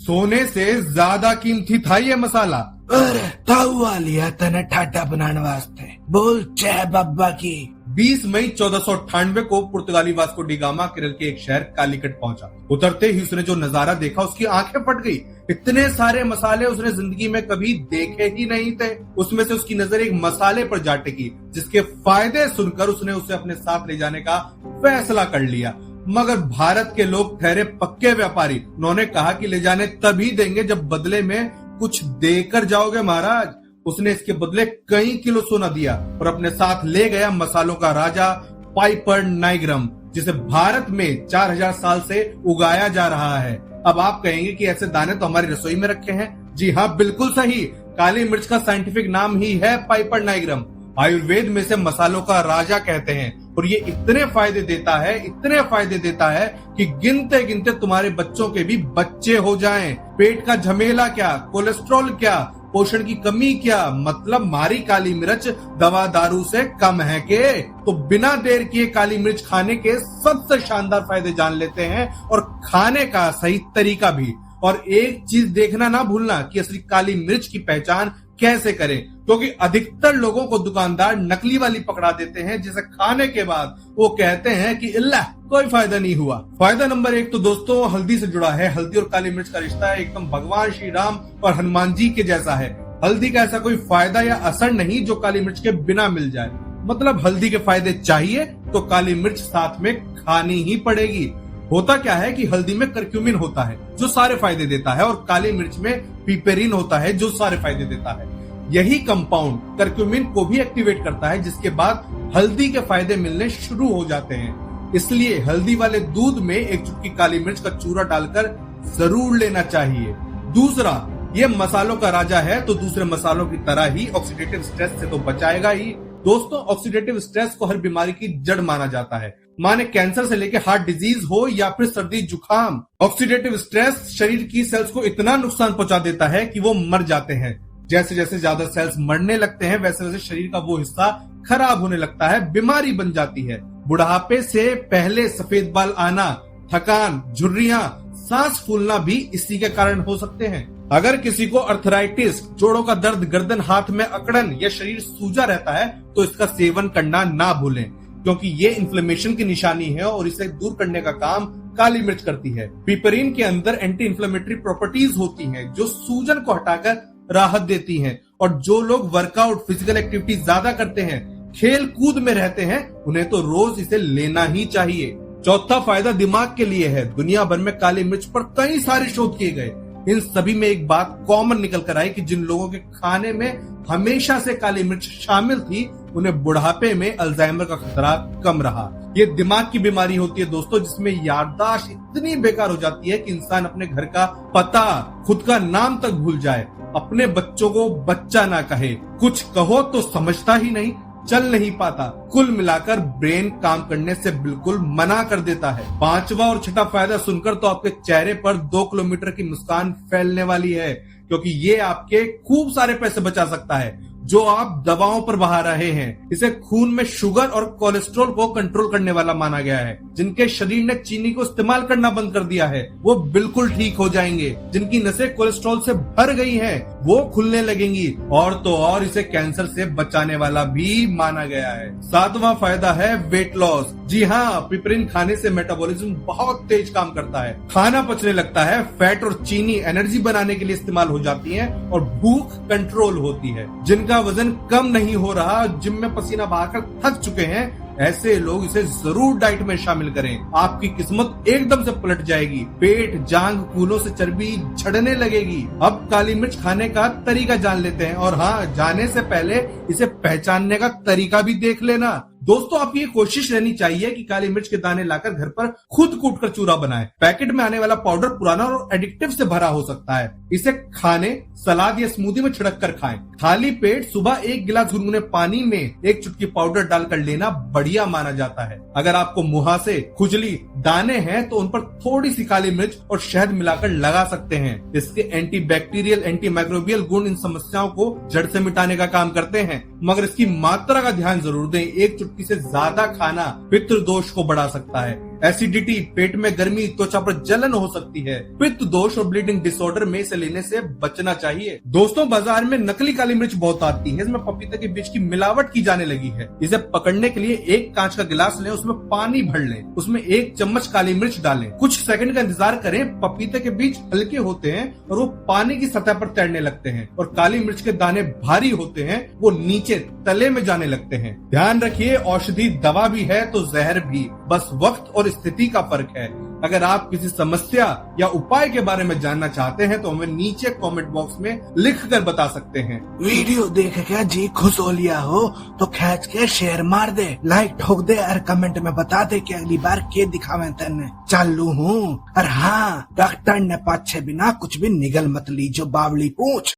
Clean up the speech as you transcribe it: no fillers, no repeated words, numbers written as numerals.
सोने से ज्यादा कीमती था ये मसाला। अरे ताऊआ लिया तने ठाटा बनाने वास्ते, बोल जय बाबा की। 20 मई 1498 को पुर्तगाली वास्को डी गामा केरल के एक शहर कालीकट पहुंचा। उतरते ही उसने जो नजारा देखा उसकी आंखें फट गई। इतने सारे मसाले उसने जिंदगी में कभी देखे ही नहीं थे। उसमें से उसकी नजर एक मसाले पर जा टिकी जिसके फायदे सुनकर उसने उसे अपने साथ ले जाने का फैसला कर लिया। मगर भारत के लोग ठहरे पक्के व्यापारी। उन्होंने कहा कि ले जाने तभी देंगे जब बदले में कुछ देकर जाओगे महाराज। उसने इसके बदले कई किलो सोना दिया और अपने साथ ले गया मसालों का राजा पाइपर नाइग्रम, जिसे भारत में 4000 साल से उगाया जा रहा है। अब आप कहेंगे कि ऐसे दाने तो हमारी रसोई में रखे हैं। जी हाँ, बिल्कुल सही। काली मिर्च का साइंटिफिक नाम ही है पाइपर नाइग्रम। आयुर्वेद में से मसालों का राजा कहते हैं और ये इतने फायदे देता है कि गिनते गिनते तुम्हारे बच्चों के भी बच्चे हो जाएं। पेट का झमेला क्या, कोलेस्ट्रॉल क्या, पोषण की कमी क्या, मतलब मारी काली मिर्च दवा दारू से कम है के? तो बिना देर किए काली मिर्च खाने के सबसे शानदार फायदे जान लेते हैं और खाने का सही तरीका भी। और एक चीज देखना ना भूलना कि असली काली मिर्च की पहचान कैसे करें, क्योंकि अधिकतर लोगों को दुकानदार नकली वाली पकड़ा देते हैं जिसे खाने के बाद वो कहते हैं कि इल्ला कोई फायदा नहीं हुआ। फायदा नंबर 1 तो दोस्तों हल्दी से जुड़ा है। हल्दी और काली मिर्च का रिश्ता है एकदम भगवान श्री राम और हनुमान जी के जैसा है। हल्दी का ऐसा कोई फायदा या असर नहीं जो काली मिर्च के बिना मिल जाए। मतलब हल्दी के फायदे चाहिए तो काली मिर्च साथ में खानी ही पड़ेगी। होता क्या है कि हल्दी में करक्यूमिन होता है जो सारे फायदे देता है और काली मिर्च में पिपेरिन होता है जो सारे फायदे देता है। यही कंपाउंड करक्यूमिन को भी एक्टिवेट करता है जिसके बाद हल्दी के फायदे मिलने शुरू हो जाते हैं। इसलिए हल्दी वाले दूध में एक चुटकी काली मिर्च का चूरा डालकर जरूर लेना चाहिए। दूसरा, ये मसालों का राजा है तो दूसरे मसालों की तरह ही ऑक्सीडेटिव स्ट्रेस से तो बचाएगा ही। दोस्तों, ऑक्सीडेटिव स्ट्रेस को हर बीमारी की जड़ माना जाता है, माने कैंसर से लेकर हार्ट डिजीज हो या फिर सर्दी जुकाम। ऑक्सीडेटिव स्ट्रेस शरीर की सेल्स को इतना नुकसान पहुंचा देता है कि वो मर जाते हैं। जैसे जैसे ज्यादा सेल्स मरने लगते हैं वैसे वैसे शरीर का वो हिस्सा खराब होने लगता है, बीमारी बन जाती है। बुढ़ापे से पहले सफेद बाल आना, थकान, झुर्रियां, सांस फूलना भी इसी के कारण हो सकते हैं। अगर किसी को अर्थराइटिस, जोड़ों का दर्द, गर्दन हाथ में अकड़न या शरीर सूजा रहता है तो इसका सेवन करना ना भूलें, क्योंकि ये इन्फ्लेमेशन की निशानी है और इसे दूर करने का काम काली मिर्च करती है। पिपरीन के अंदर एंटी इन्फ्लेमेटरी प्रॉपर्टीज होती हैं जो सूजन को हटाकर राहत देती हैं। और जो लोग वर्कआउट, फिजिकल एक्टिविटी ज्यादा करते हैं, खेल कूद में रहते हैं, उन्हें तो रोज इसे लेना ही चाहिए। चौथा फायदा दिमाग के लिए है। दुनिया भर में काली मिर्च पर कई सारे शोध किए गए। इन सभी में एक बात कॉमन निकल कर आई कि जिन लोगों के खाने में हमेशा से काली मिर्च शामिल थी उन्हें बुढ़ापे में अल्जाइमर का खतरा कम रहा। ये दिमाग की बीमारी होती है दोस्तों, जिसमें याददाश्त इतनी बेकार हो जाती है कि इंसान अपने घर का पता, खुद का नाम तक भूल जाए, अपने बच्चों को बच्चा ना कहे, कुछ कहो तो समझता ही नहीं, चल नहीं पाता। कुल मिलाकर ब्रेन काम करने से बिल्कुल मना कर देता है। पांचवा और छठा फायदा सुनकर तो आपके चेहरे पर 2 किलोमीटर की मुस्कान फैलने वाली है, क्योंकि ये आपके खूब सारे पैसे बचा सकता है जो आप दवाओं पर बहा रहे हैं। इसे खून में शुगर और कोलेस्ट्रॉल को कंट्रोल करने वाला माना गया है। जिनके शरीर ने चीनी को इस्तेमाल करना बंद कर दिया है वो बिल्कुल ठीक हो जाएंगे। जिनकी नसें कोलेस्ट्रॉल से भर गई हैं वो खुलने लगेंगी। और तो और इसे कैंसर से बचाने वाला भी माना गया है। सातवां फायदा है वेट लॉस। जी हाँ, पिपरीन खाने से मेटाबॉलिज्म बहुत तेज काम करता है, खाना पचने लगता है, फैट और चीनी एनर्जी बनाने के लिए इस्तेमाल हो जाती है और भूख कंट्रोल होती है। जिनका वजन कम नहीं हो रहा, जिम में पसीना बहाकर थक चुके हैं, ऐसे लोग इसे जरूर डाइट में शामिल करें। आपकी किस्मत एकदम से पलट जाएगी। पेट, जांग, कूलों से चर्बी झड़ने लगेगी। अब काली मिर्च खाने का तरीका जान लेते हैं, और हाँ, जाने से पहले इसे पहचानने का तरीका भी देख लेना। दोस्तों, आपकी ये कोशिश रहनी चाहिए कि काली मिर्च के दाने लाकर घर पर खुद कूट कर चूरा बनाएं। पैकेट में आने वाला पाउडर पुराना और एडिक्टिव से भरा हो सकता है। इसे खाने, सलाद या स्मूदी में छिड़क कर खाएं। खाली पेट सुबह 1 गिलास गुनगुने पानी में 1 चुटकी पाउडर डालकर लेना बढ़िया माना जाता है। अगर आपको मुहासे, खुजली, दाने हैं तो उन पर थोड़ी सी काली मिर्च और शहद मिलाकर लगा सकते हैं। इसके एंटी बैक्टीरियल, एंटी माइक्रोबियल गुण इन समस्याओं को जड़ से मिटाने का काम करते हैं, मगर इसकी मात्रा का ध्यान जरूर दें। 1 चुटकी से ज्यादा खाना पितृ दोष को बढ़ा सकता है। एसिडिटी, पेट में गर्मी, त्वचा पर जलन हो सकती है। पित्त दोष और ब्लीडिंग डिसऑर्डर में इसे लेने से बचना चाहिए। दोस्तों, बाजार में नकली काली मिर्च बहुत आती है। इसमें पपीते के बीज की मिलावट की जाने लगी है। इसे पकड़ने के लिए एक कांच का गिलास लें, उसमें पानी भर लें, उसमें 1 चम्मच काली मिर्च डालें, कुछ सेकंड का इंतजार करें। पपीते के बीज हल्के होते हैं और वो पानी की सतह पर तैरने लगते हैं और काली मिर्च के दाने भारी होते हैं, वो नीचे तले में जाने लगते हैं। ध्यान रखिए, औषधि दवा भी है तो जहर भी, बस वक्त और स्थिति का फर्क है। अगर आप किसी समस्या या उपाय के बारे में जानना चाहते हैं तो हमें नीचे कमेंट बॉक्स में लिख कर बता सकते हैं। वीडियो देख के जी खुश हो लिया हो तो खींच के शेयर मार दे, लाइक ठोक दे और कमेंट में बता दे कि अगली बार के दिखावे तेने। चालू हूँ। और हाँ, डॉक्टर ने पाछे बिना कुछ भी निगल मत ली जो बावली पूछ।